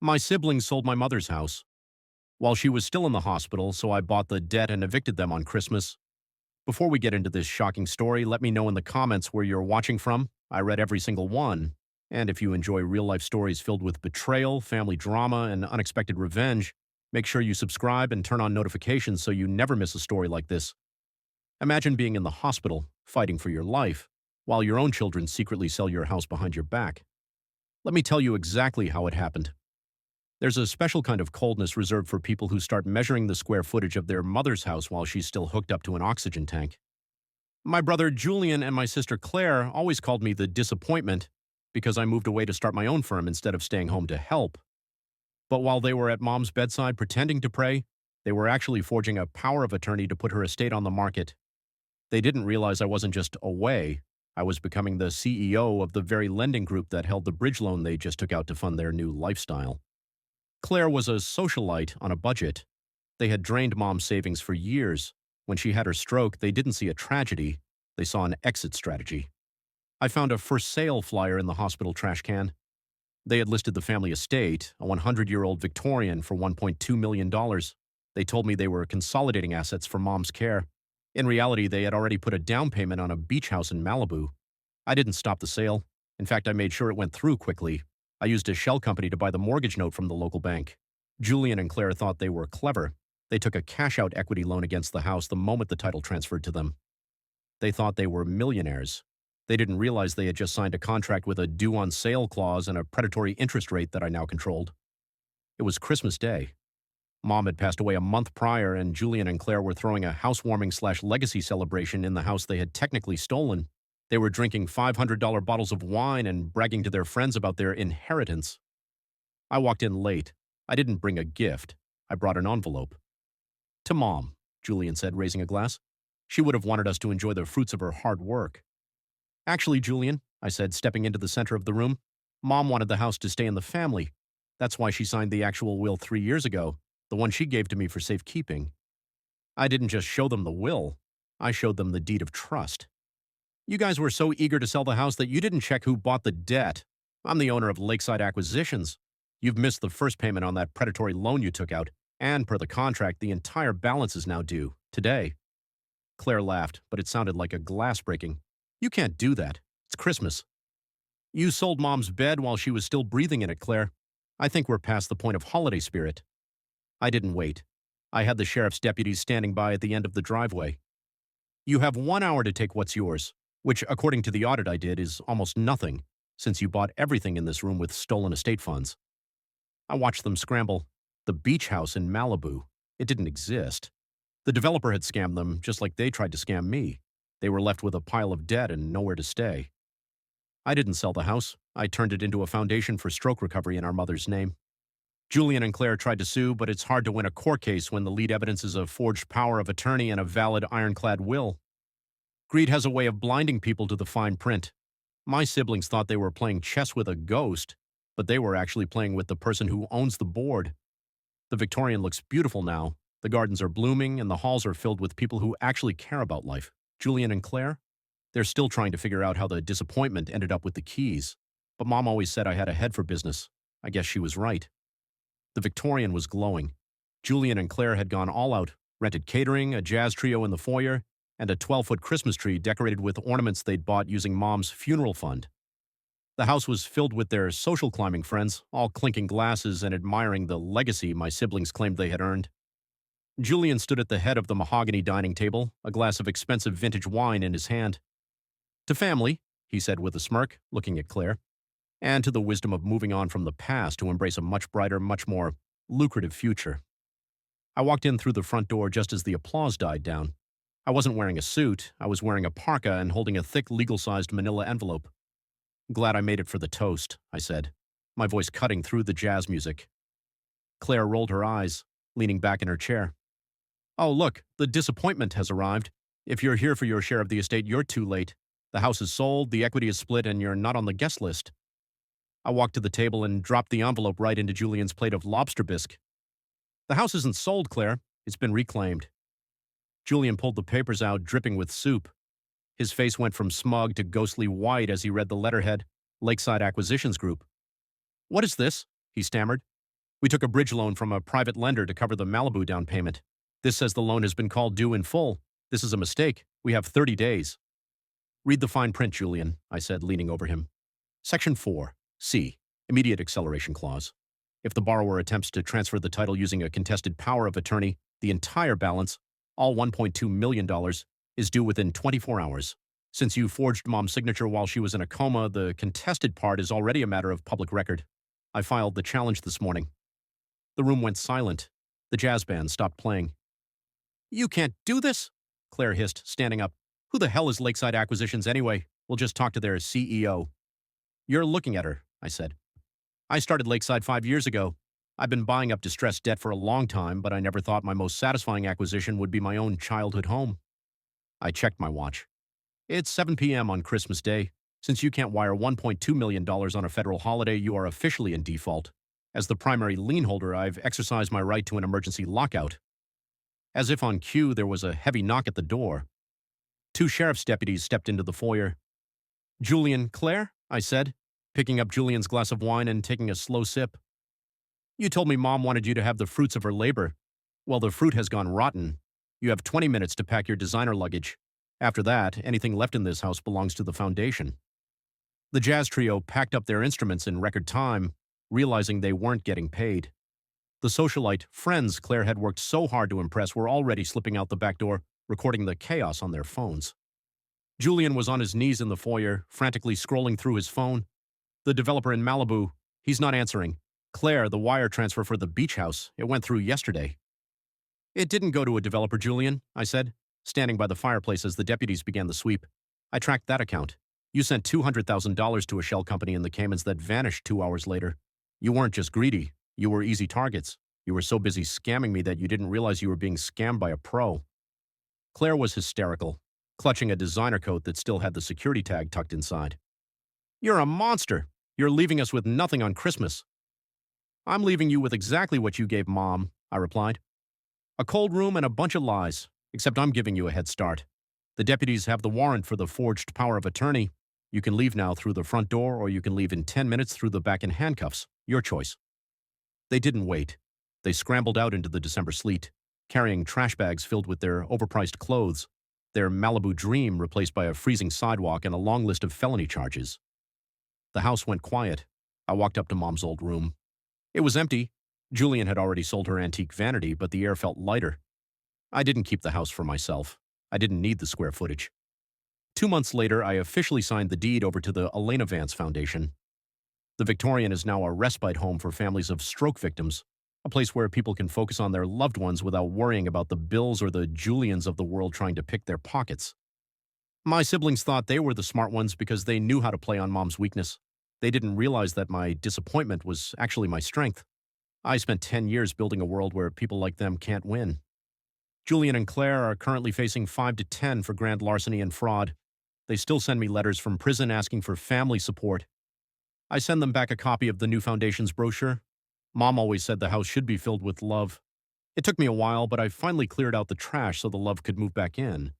My siblings sold my mother's house while she was still in the hospital, so I bought the debt and evicted them on Christmas. Before we get into this shocking story, let me know in the comments where you're watching from. I read every single one. And if you enjoy real-life stories filled with betrayal, family drama, and unexpected revenge, make sure you subscribe and turn on notifications so you never miss a story like this. Imagine being in the hospital, fighting for your life, while your own children secretly sell your house behind your back. Let me tell you exactly how it happened. There's a special kind of coldness reserved for people who start measuring the square footage of their mother's house while she's still hooked up to an oxygen tank. My brother Julian and my sister Claire always called me the disappointment because I moved away to start my own firm instead of staying home to help. But while they were at Mom's bedside pretending to pray, they were actually forging a power of attorney to put her estate on the market. They didn't realize I wasn't just away. I was becoming the CEO of the very lending group that held the bridge loan they just took out to fund their new lifestyle. Claire was a socialite on a budget. They had drained Mom's savings for years. When she had her stroke, they didn't see a tragedy. They saw an exit strategy. I found a for sale flyer in the hospital trash can. They had listed the family estate, a 100-year-old Victorian, for $1.2 million. They told me they were consolidating assets for Mom's care. In reality, they had already put a down payment on a beach house in Malibu. I didn't stop the sale. In fact, I made sure it went through quickly. I used a shell company to buy the mortgage note from the local bank. Julian and Claire thought they were clever. They took a cash-out equity loan against the house the moment the title transferred to them. They thought they were millionaires. They didn't realize they had just signed a contract with a due-on-sale clause and a predatory interest rate that I now controlled. It was Christmas Day. Mom had passed away a month prior, and Julian and Claire were throwing a housewarming/legacy celebration in the house they had technically stolen. They were drinking $500 bottles of wine and bragging to their friends about their inheritance. I walked in late. I didn't bring a gift. I brought an envelope. To Mom, Julian said, raising a glass. She would have wanted us to enjoy the fruits of her hard work. Actually, Julian, I said, stepping into the center of the room, Mom wanted the house to stay in the family. That's why she signed the actual will 3 years ago, the one she gave to me for safekeeping. I didn't just show them the will. I showed them the deed of trust. You guys were so eager to sell the house that you didn't check who bought the debt. I'm the owner of Lakeside Acquisitions. You've missed the first payment on that predatory loan you took out, and per the contract, the entire balance is now due, today. Claire laughed, but it sounded like a glass breaking. You can't do that. It's Christmas. You sold Mom's bed while she was still breathing in it, Claire. I think we're past the point of holiday spirit. I didn't wait. I had the sheriff's deputies standing by at the end of the driveway. You have 1 hour to take what's yours, which, according to the audit I did, is almost nothing, since you bought everything in this room with stolen estate funds. I watched them scramble. The beach house in Malibu. It didn't exist. The developer had scammed them, just like they tried to scam me. They were left with a pile of debt and nowhere to stay. I didn't sell the house. I turned it into a foundation for stroke recovery in our mother's name. Julian and Claire tried to sue, but it's hard to win a court case when the lead evidence is a forged power of attorney and a valid ironclad will. Greed has a way of blinding people to the fine print. My siblings thought they were playing chess with a ghost, but they were actually playing with the person who owns the board. The Victorian looks beautiful now. The gardens are blooming, and the halls are filled with people who actually care about life. Julian and Claire? They're still trying to figure out how the disappointment ended up with the keys. But Mom always said I had a head for business. I guess she was right. The Victorian was glowing. Julian and Claire had gone all out, rented catering, a jazz trio in the foyer, and a 12-foot Christmas tree decorated with ornaments they'd bought using Mom's funeral fund. The house was filled with their social climbing friends, all clinking glasses and admiring the legacy my siblings claimed they had earned. Julian stood at the head of the mahogany dining table, a glass of expensive vintage wine in his hand. To family, he said with a smirk, looking at Claire, and to the wisdom of moving on from the past to embrace a much brighter, much more lucrative future. I walked in through the front door just as the applause died down. I wasn't wearing a suit. I was wearing a parka and holding a thick, legal-sized manila envelope. Glad I made it for the toast, I said, my voice cutting through the jazz music. Claire rolled her eyes, leaning back in her chair. Oh, look, the disappointment has arrived. If you're here for your share of the estate, you're too late. The house is sold, the equity is split, and you're not on the guest list. I walked to the table and dropped the envelope right into Julian's plate of lobster bisque. The house isn't sold, Claire. It's been reclaimed. Julian pulled the papers out, dripping with soup. His face went from smug to ghostly white as he read the letterhead, Lakeside Acquisitions Group. What is this? He stammered. We took a bridge loan from a private lender to cover the Malibu down payment. This says the loan has been called due in full. This is a mistake. We have 30 days. Read the fine print, Julian, I said, leaning over him. Section 4, C, Immediate Acceleration Clause. If the borrower attempts to transfer the title using a contested power of attorney, the entire balance, all $1.2 million, is due within 24 hours. Since you forged Mom's signature while she was in a coma, the contested part is already a matter of public record. I filed the challenge this morning. The room went silent. The jazz band stopped playing. You can't do this, Claire hissed, standing up. Who the hell is Lakeside Acquisitions anyway? We'll just talk to their CEO. You're looking at her, I said. I started Lakeside 5 years ago. I've been buying up distressed debt for a long time, but I never thought my most satisfying acquisition would be my own childhood home. I checked my watch. It's 7 p.m. on Christmas Day. Since you can't wire $1.2 million on a federal holiday, you are officially in default. As the primary lien holder, I've exercised my right to an emergency lockout. As if on cue, there was a heavy knock at the door. 2 sheriff's deputies stepped into the foyer. Julian, Claire? I said, picking up Julian's glass of wine and taking a slow sip. You told me Mom wanted you to have the fruits of her labor. Well, the fruit has gone rotten. You have 20 minutes to pack your designer luggage. After that, anything left in this house belongs to the foundation. The jazz trio packed up their instruments in record time, realizing they weren't getting paid. The socialite friends Claire had worked so hard to impress were already slipping out the back door, recording the chaos on their phones. Julian was on his knees in the foyer, frantically scrolling through his phone. The developer in Malibu, he's not answering. Claire, the wire transfer for the beach house, it went through yesterday. It didn't go to a developer, Julian, I said, standing by the fireplace as the deputies began the sweep. I tracked that account. You sent $200,000 to a shell company in the Caymans that vanished 2 hours later. You weren't just greedy. You were easy targets. You were so busy scamming me that you didn't realize you were being scammed by a pro. Claire was hysterical, clutching a designer coat that still had the security tag tucked inside. You're a monster. You're leaving us with nothing on Christmas. I'm leaving you with exactly what you gave Mom, I replied. A cold room and a bunch of lies, except I'm giving you a head start. The deputies have the warrant for the forged power of attorney. You can leave now through the front door, or you can leave in 10 minutes through the back in handcuffs. Your choice. They didn't wait. They scrambled out into the December sleet, carrying trash bags filled with their overpriced clothes, their Malibu dream replaced by a freezing sidewalk and a long list of felony charges. The house went quiet. I walked up to Mom's old room. It was empty. Julian had already sold her antique vanity, but the air felt lighter. I didn't keep the house for myself. I didn't need the square footage. 2 months later, I officially signed the deed over to the Elena Vance Foundation. The Victorian is now a respite home for families of stroke victims, a place where people can focus on their loved ones without worrying about the Bills or the Julians of the world trying to pick their pockets. My siblings thought they were the smart ones because they knew how to play on Mom's weakness. They didn't realize that my disappointment was actually my strength. I spent 10 years building a world where people like them can't win. Julian and Claire are currently facing 5 to 10 for grand larceny and fraud. They still send me letters from prison asking for family support. I send them back a copy of the new foundation's brochure. Mom always said the house should be filled with love. It took me a while, but I finally cleared out the trash so the love could move back in.